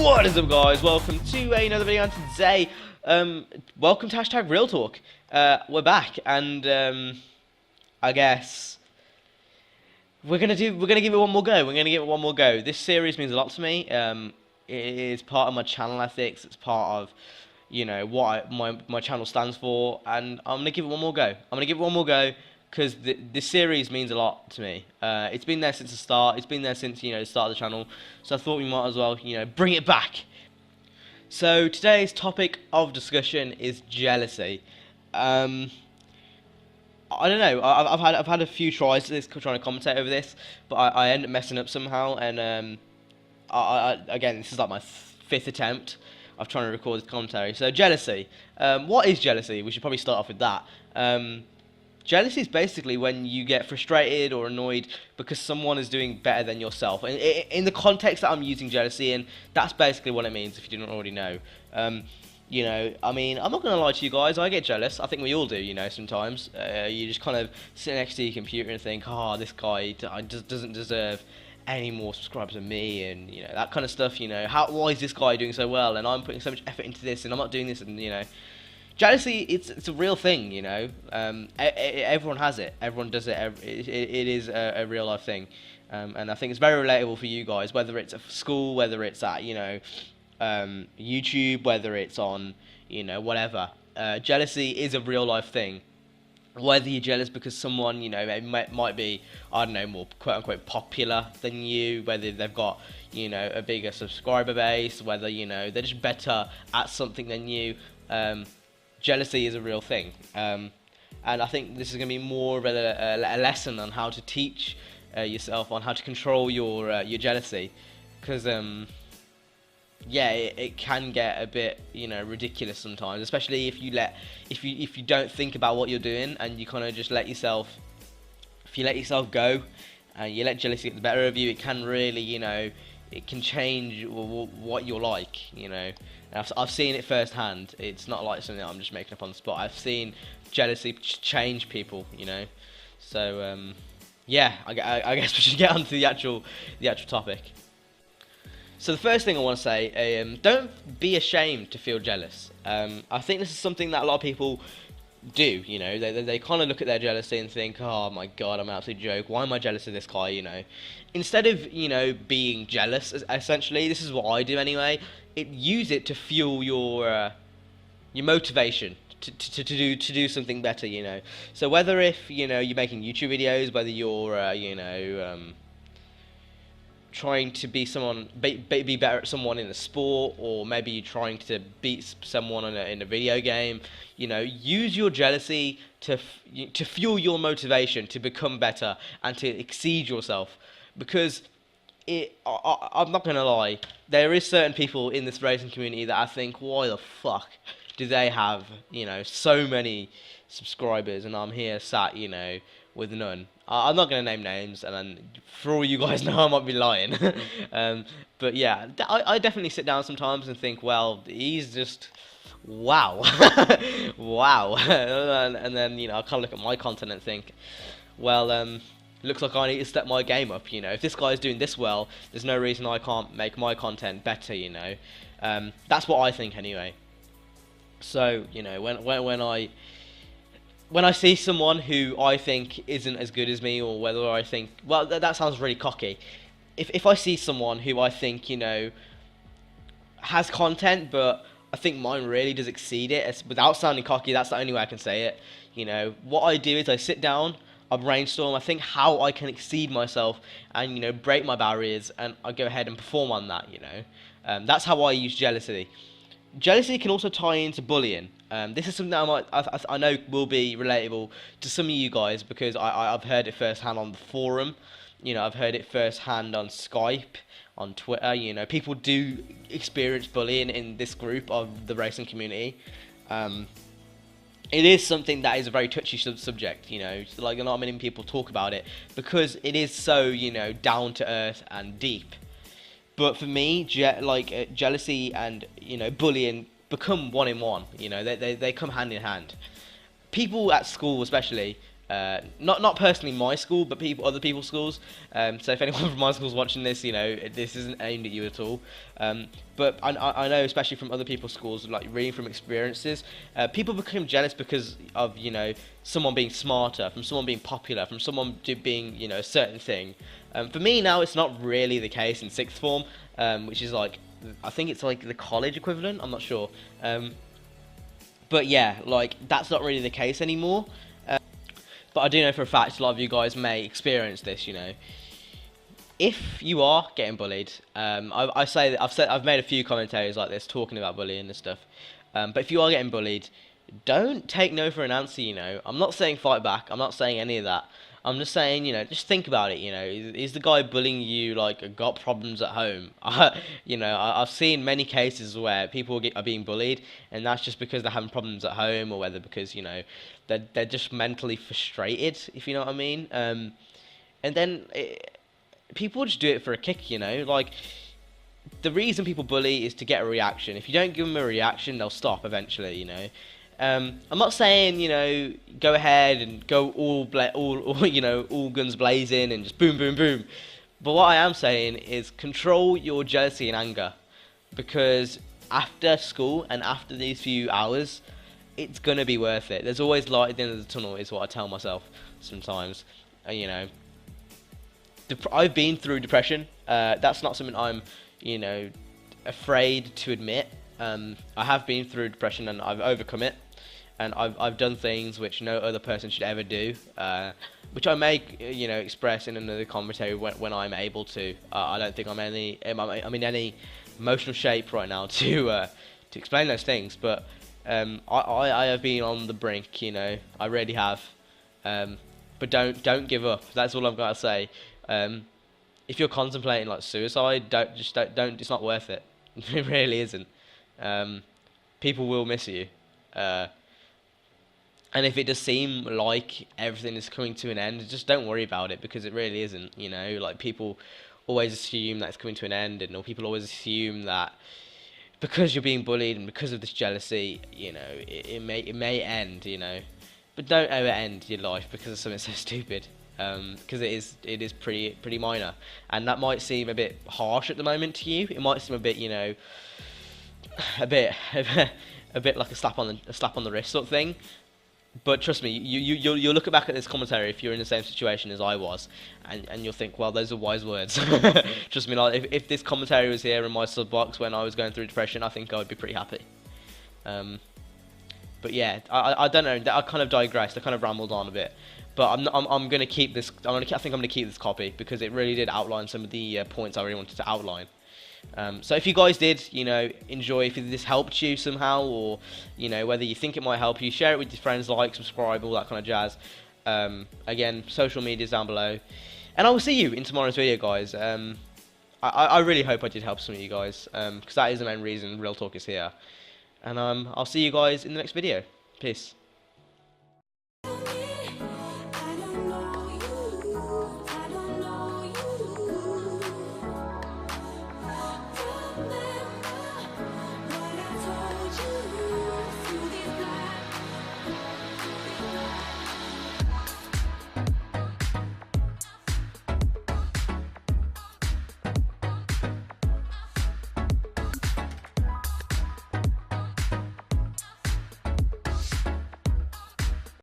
What is up, guys? Welcome to another video, and today, welcome to hashtag Real Talk. We're back, and I guess we're gonna give it one more go. This series means a lot to me. It is part of my channel ethics. It's part of, what my channel stands for, and I'm gonna give it one more go. Because this series means a lot to me. It's been there since the start. It's been there since the start of the channel. So I thought we might as well bring it back. So today's topic of discussion is jealousy. I don't know. I've had a few tries at this, trying to commentate over this, but I end up messing up somehow. And again, this is like my fifth attempt of trying to record this commentary. So jealousy. What is jealousy? We should probably start off with that. Jealousy is basically when you get frustrated or annoyed because someone is doing better than yourself. And in the context that I'm using jealousy in, that's basically what it means, if you didn't already know. I mean, I'm not going to lie to you guys, I get jealous. I think we all do, sometimes. You just kind of sit next to your computer and think, oh, this guy doesn't deserve any more subscribers than me, and, that kind of stuff, why is this guy doing so well, and I'm putting so much effort into this, and I'm not doing this, and, jealousy, it's a real thing, everyone has it. Everyone does it. It is a real life thing, and I think it's very relatable for you guys. Whether it's at school, whether it's at YouTube, whether it's on whatever. Jealousy is a real life thing. Whether you're jealous because someone might be, I don't know, more quote unquote popular than you, whether they've got a bigger subscriber base, whether they're just better at something than you. Jealousy is a real thing, and I think this is going to be more of a lesson on how to teach yourself on how to control your jealousy, because it can get a bit ridiculous sometimes, especially if you don't think about what you're doing and you kind of just let yourself go, and you let jealousy get the better of you. It can really it can change what you're like, I've seen it firsthand. It's not like something that I'm just making up on the spot. I've seen jealousy change people, So I guess we should get on to the actual topic. So the first thing I want to say, don't be ashamed to feel jealous. I think this is something that a lot of people do. They kind of look at their jealousy and think, oh my god, I'm an absolute joke. Why am I jealous of this guy? Instead of being jealous, essentially, this is what I do anyway. Use it to fuel your motivation to do something better. So whether if you're making YouTube videos, whether you're trying to be better at someone in a sport, or maybe you're trying to beat someone in a video game, use your jealousy to fuel your motivation to become better and to exceed yourself. Because I'm not gonna lie, there is certain people in this racing community that I think, why the fuck do they have so many subscribers and I'm here sat with none. I'm not going to name names, and then for all you guys know, I might be lying. But yeah, I definitely sit down sometimes and think, well, he's just, wow. Wow. And then, I kind of look at my content and think, well, looks like I need to step my game up, If this guy's doing this well, there's no reason I can't make my content better, That's what I think anyway. So, when I see someone who I think isn't as good as me, or whether I think, well, that sounds really cocky. If I see someone who I think, has content, but I think mine really does exceed it, without sounding cocky, that's the only way I can say it. What I do is I sit down, I brainstorm, I think how I can exceed myself and, break my barriers, and I go ahead and perform on that, That's how I use jealousy. Jealousy can also tie into bullying. This is something that I know will be relatable to some of you guys, because I've heard it firsthand on the forum. I've heard it firsthand on Skype, on Twitter. People do experience bullying in this group of the racing community. It is something that is a very touchy subject. Like, not many people talk about it because it is so down to earth and deep. But for me, jealousy and bullying become one in one. They come hand in hand. People at school, especially, Not personally my school, but other people's schools. So if anyone from my school's watching this, you know, this isn't aimed at you at all. But I know, especially from other people's schools, like reading from experiences, people become jealous because of, you know, someone being smarter, from someone being popular, from someone being, you know, a certain thing. For me now, it's not really the case in sixth form, which is like, I think it's like the college equivalent. I'm not sure. But yeah, like that's not really the case anymore. But I do know for a fact a lot of you guys may experience this, you know. If you are getting bullied, I've made a few commentaries like this talking about bullying and stuff. But if you are getting bullied, don't take no for an answer, you know. I'm not saying fight back. I'm not saying any of that. I'm just saying, you know, just think about it, you know. Is the guy bullying you, like, got problems at home? You know, I've seen many cases where people are being bullied, and that's just because they're having problems at home, or whether because, you know, they're just mentally frustrated, if you know what I mean. And then people just do it for a kick, you know. Like, the reason people bully is to get a reaction. If you don't give them a reaction, they'll stop eventually, you know. I'm not saying, you know, go ahead and go all you know, all guns blazing and just boom, boom, boom. But what I am saying is control your jealousy and anger, because after school and after these few hours, it's gonna be worth it. There's always light at the end of the tunnel, is what I tell myself sometimes. You know, I've been through depression. That's not something I'm, you know, afraid to admit. I have been through depression and I've overcome it. And I've done things which no other person should ever do, which I may, you know, express in another commentary when I'm able to. I don't think I'm in any emotional shape right now to explain those things, but I have been on the brink, you know, I really have. But don't give up. That's all I've got to say. If you're contemplating like suicide, don't. It's not worth it. It really isn't. People will miss you. And if it does seem like everything is coming to an end, just don't worry about it, because it really isn't, you know. Like, people always assume that it's coming to an end, or people always assume that because you're being bullied and because of this jealousy, you know, it may end, you know. But don't ever end your life because of something so stupid, because it is pretty minor, and that might seem a bit harsh at the moment to you. It might seem a bit, you know, a bit like a slap on the wrist sort of thing. But trust me, you'll look back at this commentary if you're in the same situation as I was, and you'll think, well, those are wise words. Trust me, like, if this commentary was here in my sub box when I was going through depression, I think I would be pretty happy. But yeah, I don't know. I kind of digressed. I kind of rambled on a bit. But I'm gonna keep this. I think I'm gonna keep this copy because it really did outline some of the points I really wanted to outline. So if you guys did, you know, enjoy, if this helped you somehow, or, you know, whether you think it might help you, share it with your friends, like, subscribe, all that kind of jazz. Again, social media's down below, and I will see you in tomorrow's video, guys. I really hope I did help some of you guys, because that is the main reason Real Talk is here. And I'll see you guys in the next video. Peace.